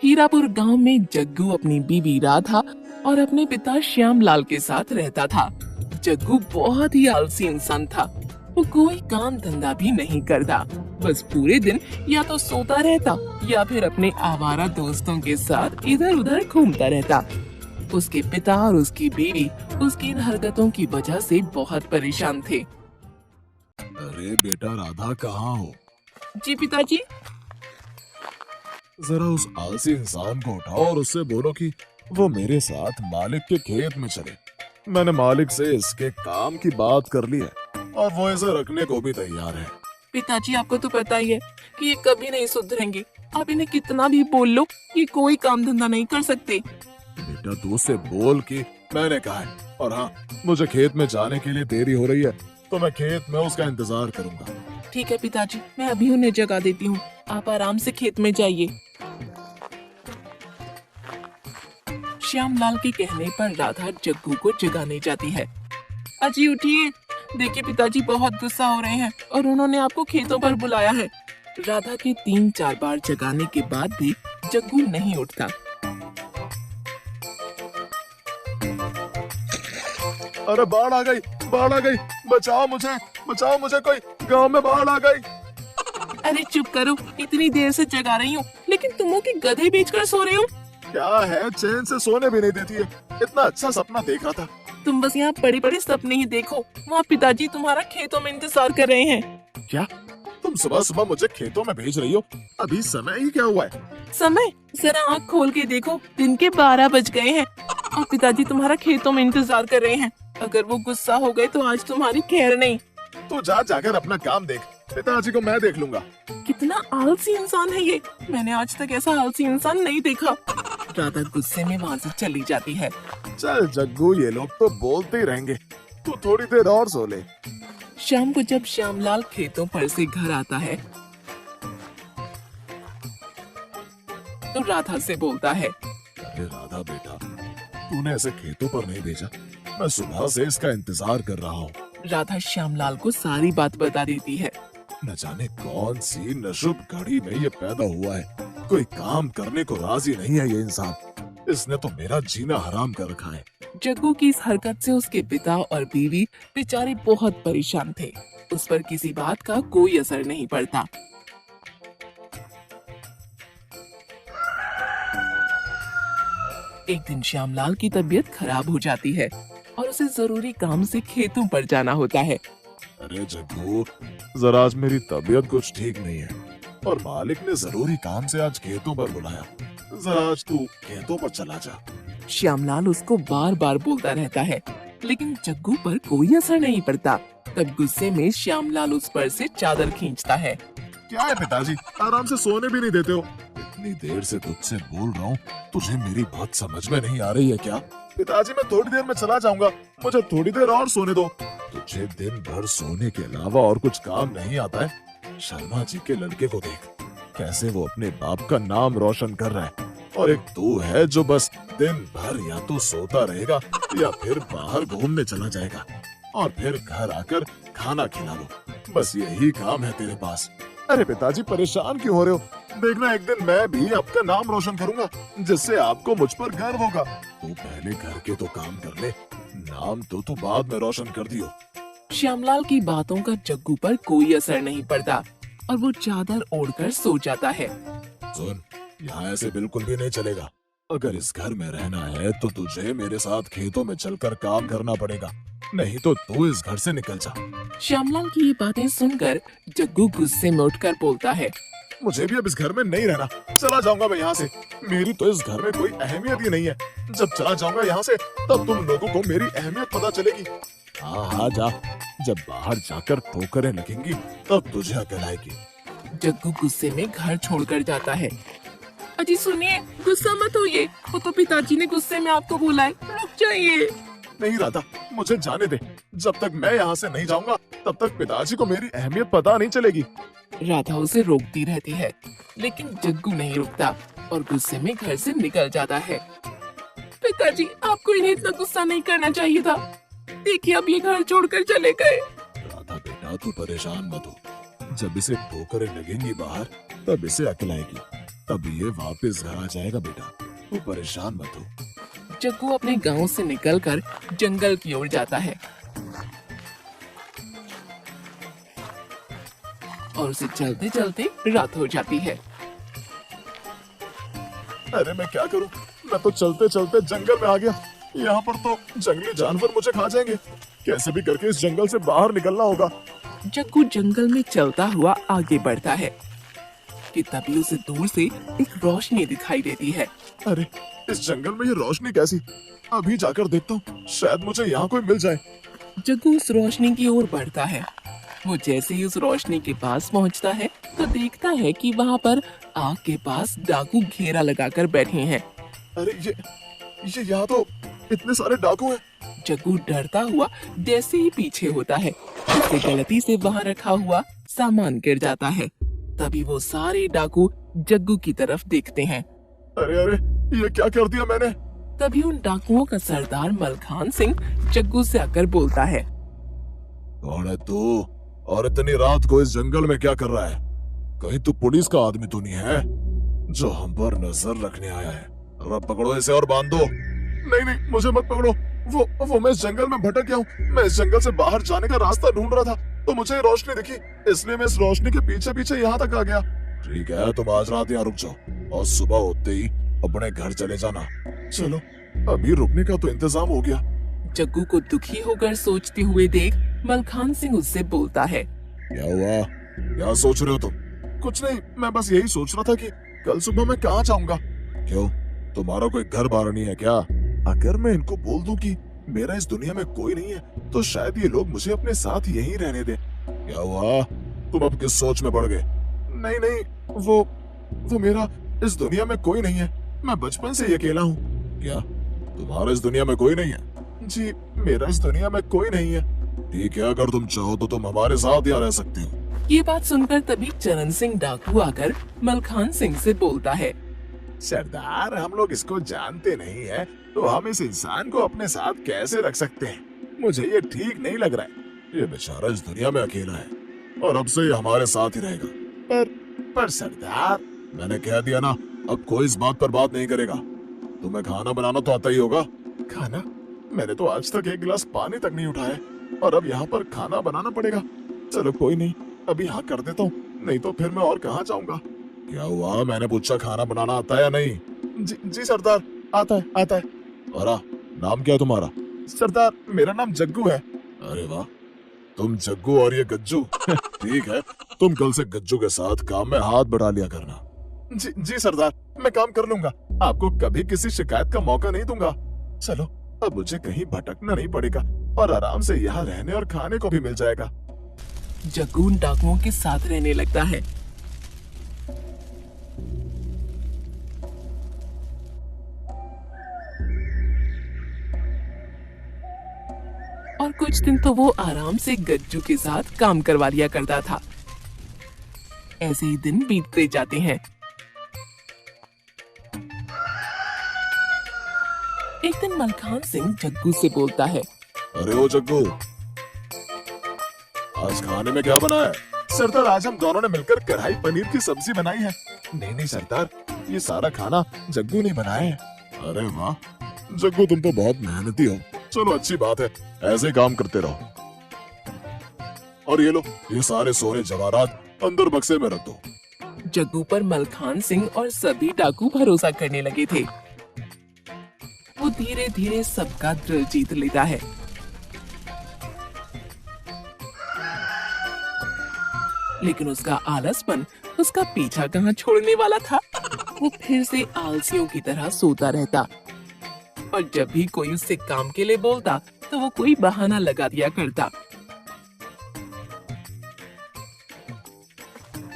हीरापुर गांव में जग्गू अपनी बीवी राधा और अपने पिता श्यामलाल के साथ रहता था। जग्गू बहुत ही आलसी इंसान था। वो कोई काम धंधा भी नहीं करता, बस पूरे दिन या तो सोता रहता या फिर अपने आवारा दोस्तों के साथ इधर उधर घूमता रहता। उसके पिता और उसकी बीवी उसकी इन हरकतों की वजह से बहुत परेशान थे। अरे बेटा राधा कहाँ हो? जी पिताजी। जरा उस आलसी इंसान को उठाओ और उससे बोलो कि वो मेरे साथ मालिक के खेत में चले। मैंने मालिक से इसके काम की बात कर ली है और वो इसे रखने को भी तैयार है। पिताजी आपको तो पता ही है कि ये कभी नहीं सुधरेंगे। आप इन्हें कितना भी बोल लो, ये कोई काम धंधा नहीं कर सकते। बेटा तू उससे बोल कि मैंने कहा है, और हाँ मुझे खेत में जाने के लिए देरी हो रही है तो मैं खेत में उसका इंतजार करूंगा। ठीक है पिताजी, मैं अभी उन्हें जगा देती हूँ, आप आराम से खेत में जाइए। श्यामलाल के कहने पर राधा जग्गू को जगाने जाती है। अजी उठिए, देखिए पिताजी बहुत गुस्सा हो रहे हैं और उन्होंने आपको खेतों पर बुलाया है। राधा के 3-4 बार जगाने के बाद भी जग्गू नहीं उठता। अरे बाढ़ आ गई, बाढ़ आ गई, बचाओ मुझे कोई, गांव में बाढ़ आ गई। अरे चुप करो, इतनी देर से जगा रही हूँ, लेकिन तुम हो कि गधे बेचकर सो रहे हो। क्या है, चैन से सोने भी नहीं देती है। इतना अच्छा सपना देख रहा था। तुम बस यहाँ बड़े बड़े सपने ही देखो, वहाँ पिताजी तुम्हारा खेतों में इंतजार कर रहे हैं। क्या तुम सुबह सुबह मुझे खेतों में भेज रही हो? अभी समय ही क्या हुआ है? समय? जरा आँख खोल के देखो, दिन के 12 बज गए हैं और पिताजी तुम्हारा खेतों में इंतजार कर रहे हैं। अगर वो गुस्सा हो गए तो आज तुम्हारी खैर नहीं। तू जाकर अपना काम देख, पिताजी को मैं देख लूंगा। कितना आलसी इंसान है ये, मैंने आज तक ऐसा आलसी इंसान नहीं देखा। राधा गुस्से में वहाँ से चली जाती है। चल जग्गू, ये लोग तो बोलते ही रहेंगे, तू थोड़ी देर और सो ले। शाम को जब श्यामलाल खेतों पर से घर आता है तो राधा से बोलता है, अरे राधा बेटा, तूने ऐसे खेतों पर नहीं भेजा, मैं सुबह से इसका इंतजार कर रहा हूँ। राधा श्यामलाल को सारी बात बता देती है। न जाने कौन सी नशुभ घड़ी में ये पैदा हुआ है, कोई काम करने को राजी नहीं है ये इंसान। इसने तो मेरा जीना हराम कर रखा है। जग्गू की इस हरकत से उसके पिता और बीवी बेचारे बहुत परेशान थे। उस पर किसी बात का कोई असर नहीं पड़ता। एक दिन श्यामलाल की तबीयत खराब हो जाती है और उसे जरूरी काम से खेतों पर जाना होता है। अरे जग्गू, जरा आज मेरी तबीयत कुछ ठीक नहीं है और मालिक ने जरूरी काम से आज खेतों पर बुलाया। जरा आज तू खेतों पर चला जा। श्यामलाल उसको बार बार बोलता रहता है, लेकिन जग्गू पर कोई असर नहीं पड़ता। तब गुस्से में श्यामलाल उस पर से चादर खींचता है। क्या है पिताजी, आराम से सोने भी नहीं देते हो? इतनी देर से तुझसे बोल रहा हूँ, तुझे मेरी बात समझ में नहीं आ रही है क्या? पिताजी मैं थोड़ी देर में चला जाऊंगा, मुझे थोड़ी देर और सोने दो। तुझे दिन भर सोने के अलावा और कुछ काम नहीं आता है? शर्मा जी के लड़के को देख, कैसे वो अपने बाप का नाम रोशन कर रहा है, और एक तू है जो बस दिन भर या तो सोता रहेगा या फिर बाहर घूमने चला जाएगा और फिर घर आकर खाना खिला लो। बस यही काम है तेरे पास। अरे पिताजी परेशान क्यों हो रहे हो? देखना एक दिन मैं भी आपका नाम रोशन करूंगा, जिससे आपको मुझ पर गर्व होगा। तू पहले घर के तो काम कर ले, नाम तो तू बाद में रोशन कर दियो। श्यामलाल की बातों का जग्गू पर कोई असर नहीं पड़ता और वो चादर ओढ़कर सो जाता है। सुन, यहाँ ऐसे बिल्कुल भी नहीं चलेगा। अगर इस घर में रहना है तो तुझे मेरे साथ खेतों में चलकर काम करना पड़ेगा, नहीं तो तू इस घर से निकल जा। श्यामलाल की ये बातें सुनकर जग्गू गुस्से में उठकर बोलता है, मुझे भी अब इस घर में नहीं रहना, चला जाऊंगा मैं यहाँ से। मेरी तो इस घर में कोई अहमियत ही नहीं है। जब चला जाऊंगा यहाँ से तब तुम लोगों को मेरी अहमियत पता चलेगी। हाँ जा, जब बाहर जाकर ठोकरें लगेंगी तब तुझे अकल आएगी। जग्गू गुस्से में घर छोड़कर जाता है। अजी सुनिए, गुस्सा मत होइए, वो तो पिताजी ने गुस्से में आपको बोला है, रुक जाइए। नहीं राधा, मुझे जाने दे। जब तक मैं यहाँ से नहीं जाऊंगा तब तक पिताजी को मेरी अहमियत पता नहीं चलेगी। राधा उसे रोकती रहती है, लेकिन जग्गू नहीं रुकता और गुस्से में घर से निकल जाता है। पिताजी, आपको इन्हें इतना गुस्सा नहीं करना चाहिए था। देखिए अब ये घर छोड़कर चले गए। राधा बेटा, तू परेशान मत हो, जब इसे ठोकरें लगेंगी बाहर तब इसे अकल आएगी। तब ये वापस घर आ जाएगा बेटा, तू परेशान मत हो। जग्गू अपने गांव से निकलकर जंगल की ओर जाता है और उसे चलते चलते रात हो जाती है। अरे मैं क्या करूं, मैं तो चलते चलते जंगल में आ गया। यहाँ पर तो जंगली जानवर मुझे खा जाएंगे। कैसे भी करके इस जंगल से बाहर निकलना होगा। जग्गू जंगल में चलता हुआ आगे बढ़ता है कि तभी उसे दूर से एक रोशनी दिखाई देती है। अरे इस जंगल में ये रोशनी कैसी? अभी जाकर देखता हूँ, शायद मुझे यहाँ कोई मिल जाए। जग्गू उस रोशनी की ओर बढ़ता है। वो जैसे ही उस रोशनी के पास पहुंचता है तो देखता है कि वहाँ पर आग के पास डाकू घेरा लगाकर बैठे हैं। अरे ये यहाँ तो इतने सारे डाकू हैं। जग्गू डरता हुआ जैसे ही पीछे होता है, उससे गलती से वहाँ रखा हुआ सामान गिर जाता है। तभी वो सारे डाकू जग्गू की तरफ देखते हैं। अरे अरे ये क्या कर दिया मैंने? तभी उन डाकुओं का सरदार मलखान सिंह जग्गू से आकर बोलता है, कौन है तू और इतनी रात को इस जंगल में क्या कर रहा है? कहीं तू पुलिस का आदमी तो नहीं है जो हम पर नजर रखने आया है? अरे पकड़ो इसे और बांध दो। नहीं नहीं मुझे मत पकड़ो। वो मैं इस जंगल में भटक गया हूँ। मैं इस जंगल से बाहर जाने का रास्ता ढूंढ रहा था तो मुझे रोशनी दिखी, इसलिए मैं इस रोशनी के पीछे पीछे यहाँ तक आ गया। ठीक है, तुम आज रात यहाँ रुक जाओ और सुबह होते ही अपने घर चले जाना। चलो, अभी रुकने का तो इंतजाम हो गया। जग्गू को दुखी होकर सोचते हुए देख मलखान सिंह उससे बोलता है, क्या हुआ? क्या सोच रहे हो तुम? कुछ नहीं, मैं बस यही सोच रहा था कि कल सुबह मैं कहाँ जाऊंगा। क्यों, तुम्हारा कोई घर बार नहीं है क्या? अगर मैं इनको बोल दूं कि मेरा इस दुनिया में कोई नहीं है तो शायद ये लोग मुझे अपने साथ यहीं रहने दें। क्या हुआ, तुम अब किस सोच में पड़ गए? नहीं नहीं, वो मेरा इस दुनिया में कोई नहीं है। मैं बचपन से ही अकेला हूँ। क्या तुम्हारा इस दुनिया में कोई नहीं है? जी, मेरा इस दुनिया में कोई नहीं है। ठीक है, अगर तुम चाहो तो तुम हमारे साथ यहाँ रह सकते हो। ये बात सुनकर तभी चरण सिंह डाकू आकर मलखान सिंह से बोलता है, सरदार, हम लोग इसको जानते नहीं है तो हम इस इंसान को अपने साथ कैसे रख सकते हैं? मुझे ये ठीक नहीं लग रहा है। ये बेचारा इस दुनिया में अकेला है और अब से ये हमारे साथ ही रहेगा। पर सरदार, मैंने कह दिया ना, अब कोई इस बात पर बात नहीं करेगा। तुम्हें खाना बनाना तो आता ही होगा। खाना? मैंने तो आज तक एक गिलास पानी तक नहीं उठाया और अब यहाँ पर खाना बनाना पड़ेगा। चलो कोई नहीं, अभी यहाँ कर देता हूँ, नहीं तो फिर मैं और कहाँ जाऊंगा। क्या हुआ, मैंने पूछा खाना बनाना आता है या नहीं? जी सरदार, आता है। और नाम क्या है तुम्हारा? सरदार, मेरा नाम जग्गू है। अरे वाह, तुम जग्गू और ये गज्जू। ठीक है, तुम कल से गज्जू के साथ काम में हाथ बढ़ा लिया करना। जी सरदार, मैं काम कर लूंगा। आपको कभी किसी शिकायत का मौका नहीं दूंगा। चलो, अब मुझे कहीं भटकना नहीं पड़ेगा और आराम से यहाँ रहने और खाने को भी मिल जाएगा। जग्गू उन डाकुओं के साथ रहने लगता है। और कुछ दिन तो वो आराम से गज्जू के साथ काम करवा लिया करता था। ऐसे ही दिन बीतते जाते हैं। एक दिन मलखान सिंह जग्गू से बोलता है, अरे ओ जग्गू, आज खाने में क्या बना है? सरदार, आज हम दोनों ने मिलकर कढ़ाई पनीर की सब्जी बनाई है। नहीं सरदार, ये सारा खाना जग्गू ने बनाया है। अरे वाह जग्गू, तुम तो बहुत मेहनती हो। चलो अच्छी बात है, ऐसे ही काम करते रहो। और ये लो, ये सारे सोने जवाहरात अंदर बक्से में रख दो। जग्गू पर मलखान सिंह और सभी डाकू भरोसा करने लगे थे। वो धीरे धीरे सबका दिल जीत लेता है। लेकिन उसका आलसपन उसका पीछा कहाँ छोड़ने वाला था। वो फिर से आलसियों की तरह सोता रहता और जब भी कोई उससे काम के लिए बोलता तो वो कोई बहाना लगा दिया करता।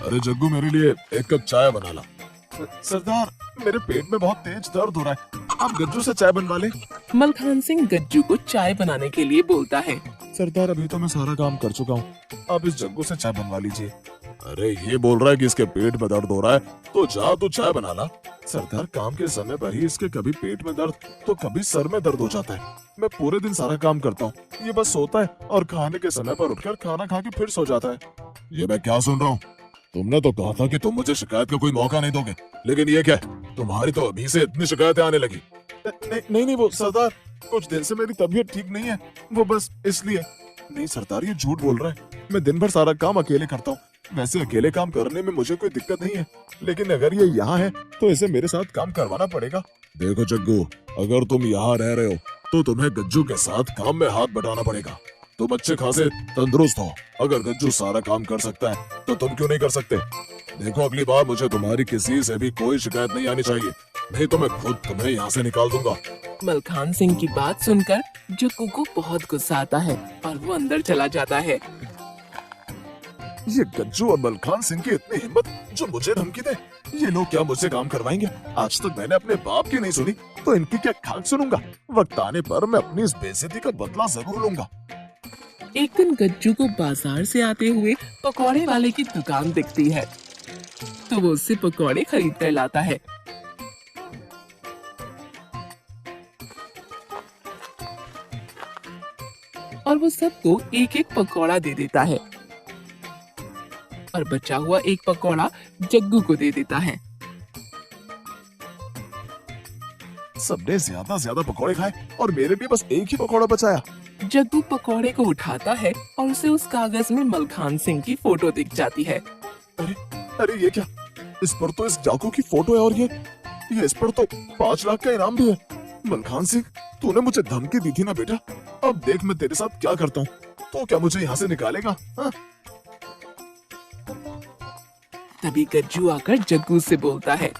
अरे जग्गू, मेरे लिए एक कप चाय बना ला। सरदार, मेरे पेट में बहुत तेज दर्द हो रहा है, आप गज्जू से चाय बनवा ले। मलखान सिंह गज्जू को चाय बनाने के लिए बोलता है। सरदार, अभी तो मैं सारा काम कर चुका हूँ, आप इस जग्गू से चाय बनवा लीजिए। अरे ये बोल रहा है कि इसके पेट में दर्द हो रहा है, तो जा तू चाय बना ला। सरदार, काम के समय पर ही इसके कभी पेट में दर्द तो कभी सर में दर्द हो जाता है। मैं पूरे दिन सारा काम करता हूँ, ये बस सोता है और खाने के समय पर उठकर खाना खा के फिर सो जाता है। ये मैं क्या सुन रहा हूँ? तुमने तो कहा था कि तुम मुझे शिकायत का कोई मौका नहीं दोगे, लेकिन ये क्या है, तुम्हारी तो अभी से इतनी शिकायतें आने लगी। नहीं वो सरदार, कुछ दिन से मेरी तबीयत ठीक नहीं है, वो बस इसलिए। नहीं सरदार, ये झूठ बोल रहा है। मैं दिन भर सारा काम अकेले करता हूँ। वैसे अकेले काम करने में मुझे कोई दिक्कत नहीं है, लेकिन अगर ये यहाँ है तो इसे मेरे साथ काम करवाना पड़ेगा। देखो जग्गू, अगर तुम यहाँ रह रहे हो तो तुम्हें गज्जू के साथ काम में हाथ बटाना पड़ेगा। तुम अच्छे खासे तंदुरुस्त हो, अगर गज्जू सारा काम कर सकता है तो तुम क्यों नहीं कर सकते। देखो, अगली बार मुझे तुम्हारी किसी से भी कोई शिकायत नहीं आनी चाहिए, नहीं तो मैं खुद तुम्हें यहाँ से निकाल दूंगा। मलखान सिंह की बात सुनकर जग्गू को बहुत गुस्सा आता है और वो अंदर चला जाता है। ये गज्जू और मलखान सिंह की इतनी हिम्मत जो मुझे धमकी दे। ये लोग क्या मुझसे काम करवाएंगे? आज तक मैंने अपने बाप की नहीं सुनी, तो इनकी क्या खाक सुनूंगा। वक्त आने पर मैं अपनी इस बेइज्जती का बदला जरूर लूंगा। एक दिन गज्जू को बाजार से आते हुए पकौड़े वाले की दुकान दिखती है, तो वो उससे पकौड़े खरीद कर लाता है। और वो सबको एक एक पकौड़ा दे देता है और बचा हुआ एक पकौड़ा जग्गू को दे देता है। सबने ज्यादा पकौड़े खाए और मेरे लिए बस एक ही पकौड़ा बचाया। जग्गू पकौड़े को उठाता है और उसे उस कागज में मलखान सिंह की फोटो दिख जाती है। अरे ये क्या? इस पर तो इस डाकू की फोटो है और ये इस पर तो 5 लाख का इनाम भी है। मलखान सिंह, तूने मुझे धमकी दी थी ना बेटा, अब देख मैं तेरे साथ क्या करता हूँ। तो क्या मुझे यहाँ से निकालेगा? हाँ? तभी गज्जू आकर जग्गू से बोलता है,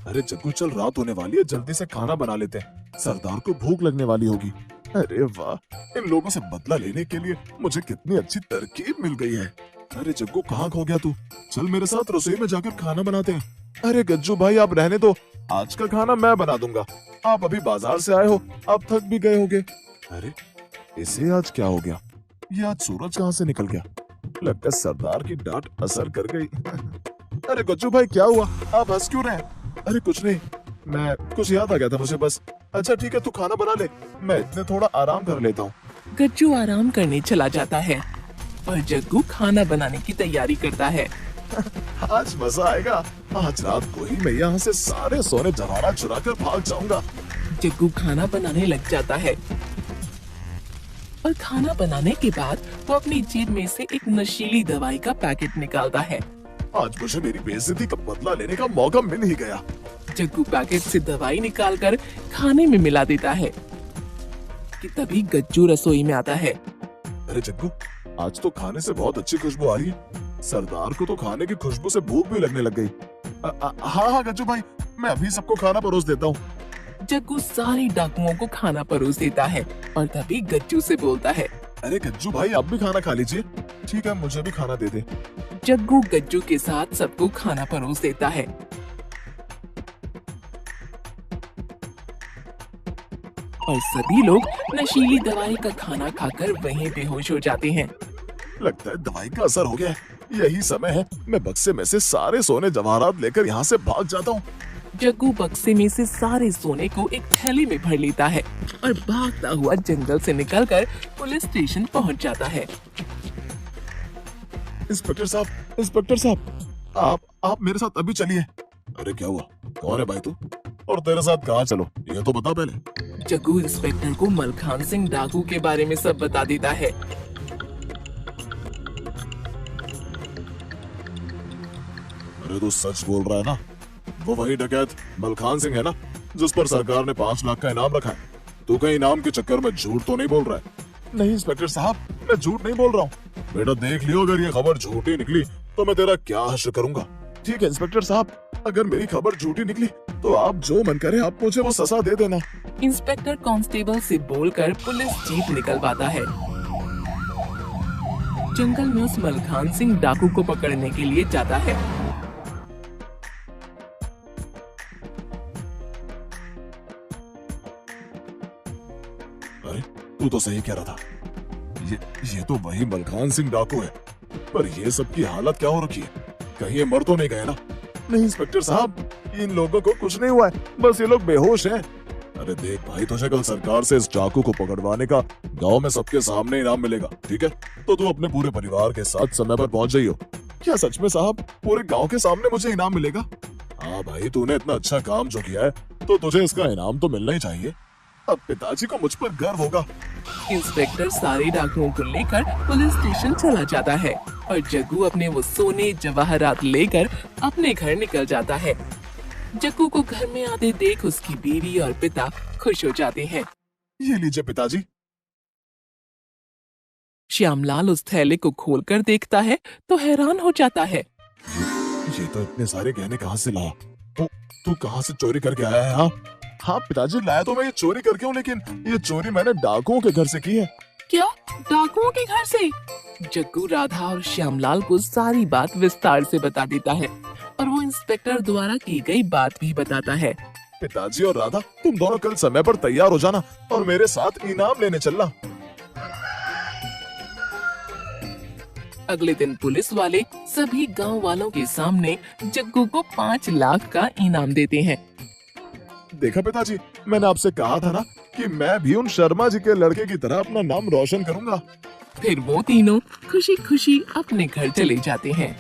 अरे जग्गू, चल रात होने वाली है, जल्दी से खाना बना लेते हैं, सरदार को भूख लगने वाली होगी। अरे वाह, इन लोगों से बदला लेने के लिए मुझे कितनी अच्छी तरकीब मिल गई है। अरे जग्गू, कहाँ खो गया तू? चल मेरे साथ रसोई में जाकर खाना बनाते हैं। अरे गज्जू भाई, आप रहने दो, आज का खाना मैं बना दूंगा। आप अभी बाजार से आए हो, आप थक भी गए होगे। अरे इसे आज क्या हो गया? ये आज सूरज कहाँ से निकल गया? लगता है सरदार की डांट असर कर गई। अरे गज्जू भाई, क्या हुआ? आप हंस क्यों रहे हैं? अरे कुछ नहीं, मैं कुछ याद आ गया था मुझे बस। अच्छा ठीक है, तू खाना बना ले, मैं इतने थोड़ा आराम कर लेता हूँ। गज्जू आराम करने चला जाता है और जग्गू खाना बनाने की तैयारी करता है। आज मजा आएगा। आज रात को ही मैं यहाँ से सारे सोने जवाहरात चुरा कर भाग जाऊंगा। जग्गू खाना बनाने लग जाता है और खाना बनाने के बाद वो अपनी जेब में से एक नशीली दवाई का पैकेट निकालता है। आज मुझे मेरी बेइज्जती का बदला लेने का मौका मिल ही गया। जग्गू पैकेट से दवाई निकालकर खाने में मिला देता है कि तभी गज्जू रसोई में आता है। अरे जग्गू, आज तो खाने से बहुत अच्छी खुशबू आ रही है। सरदार को तो खाने की खुशबू से भूख भी लगने लग गई। हाँ गज्जू भाई, मैं अभी सबको खाना परोस देता हूँ। जग्गू सारे डाकुओं को खाना परोस देता है और तभी गज्जू से बोलता है, अरे गज्जू भाई, आप भी खाना खा लीजिए। ठीक है, मुझे भी खाना दे दे। जग्गू गज्जू के साथ सबको खाना परोस देता है। और सभी लोग नशीली दवाई का खाना खाकर वहीं बेहोश हो जाते हैं। लगता है दवाई का असर हो गया है। यही समय है, मैं बक्से में से सारे सोने जवाहरात लेकर यहाँ से भाग जाता हूँ। जग्गू बक्से में से सारे सोने को एक थैली में भर लेता है और भागता हुआ जंगल से निकलकर पुलिस स्टेशन पहुँच जाता है। इंस्पेक्टर साहब, आप मेरे साथ अभी चलिए। अरे क्या हुआ? कौन है भाई तू? और तेरे साथ कहाँ चलो, ये तो बता पहले। जग्गू इंस्पेक्टर को मलखान सिंह डाकू के बारे में सब बता देता है। अरे तू सच बोल रहा है ना? वो वही डकैत मलखान सिंह है ना, जिस पर सरकार ने 5 लाख का इनाम रखा है? तू कहीं इनाम के चक्कर में झूठ तो नहीं बोल रहा है? नहीं इंस्पेक्टर साहब, मैं झूठ नहीं बोल रहा हूँ। बेटा देख लियो, अगर ये खबर झूठी निकली तो मैं तेरा क्या हश्र करूंगा। ठीक है इंस्पेक्टर साहब, अगर मेरी खबर झूठी निकली तो आप जो मन करे आप मुझे वो सजा दे देना। इंस्पेक्टर कांस्टेबल से बोलकर पुलिस जीप निकलवाता है। जंगल में उस मलखान सिंह डाकू को पकड़ने के लिए जाता है। अरे तू तो सही कह रहा था, ये तो वही मलखान सिंह डाकू है। पर ये सब की हालत क्या हो रखी है? कहीं ये मर तो नहीं गए ना? नहीं इंस्पेक्टर साहब, इन लोगों को कुछ नहीं हुआ है, बस ये लोग बेहोश हैं। अरे देख भाई, तुझे कल सरकार से इस डाकू को पकड़वाने का गांव में सबके सामने इनाम मिलेगा, ठीक है? तो तू अपने पूरे परिवार के साथ समय पर पहुंच जाइयो। क्या सच में साहब, पूरे गांव के सामने मुझे इनाम मिलेगा? हाँ भाई, तूने इतना अच्छा काम जो किया है तो तुझे इसका इनाम तो मिलना ही चाहिए। अब पिताजी को मुझ पर गर्व होगा। इंस्पेक्टर सारे डाकुओं को लेकर पुलिस स्टेशन चला जाता है और जग्गू अपने वो सोने जवाहरात लेकर अपने घर निकल जाता है। जग्गू को घर में आते देख उसकी बीवी और पिता खुश हो जाते हैं। ये लीजिए पिताजी। श्यामलाल उस थैले को खोलकर देखता है तो हैरान हो जाता है। ये तो इतने सारे गहने कहाँ से लाया? तू कहाँ से चोरी करके आया है? हाँ हाँ पिताजी, लाया तो मैं ये चोरी करके हूँ, लेकिन ये चोरी मैंने डाकुओं के घर से की है। क्या? डाकुओं के घर से? जग्गू राधा और श्यामलाल को सारी बात विस्तार से बता देता है और वो इंस्पेक्टर द्वारा की गई बात भी बताता है। पिताजी और राधा, तुम दोनों कल समय पर तैयार हो जाना और मेरे साथ इनाम लेने चलना। अगले दिन पुलिस वाले सभी गांव वालों के सामने जग्गू को 5 लाख का इनाम देते हैं। देखा पिताजी, मैंने आपसे कहा था ना कि मैं भी उन शर्मा जी के लड़के की तरह अपना नाम रोशन करूंगा। फिर वो तीनों खुशी खुशी अपने घर चले जाते हैं।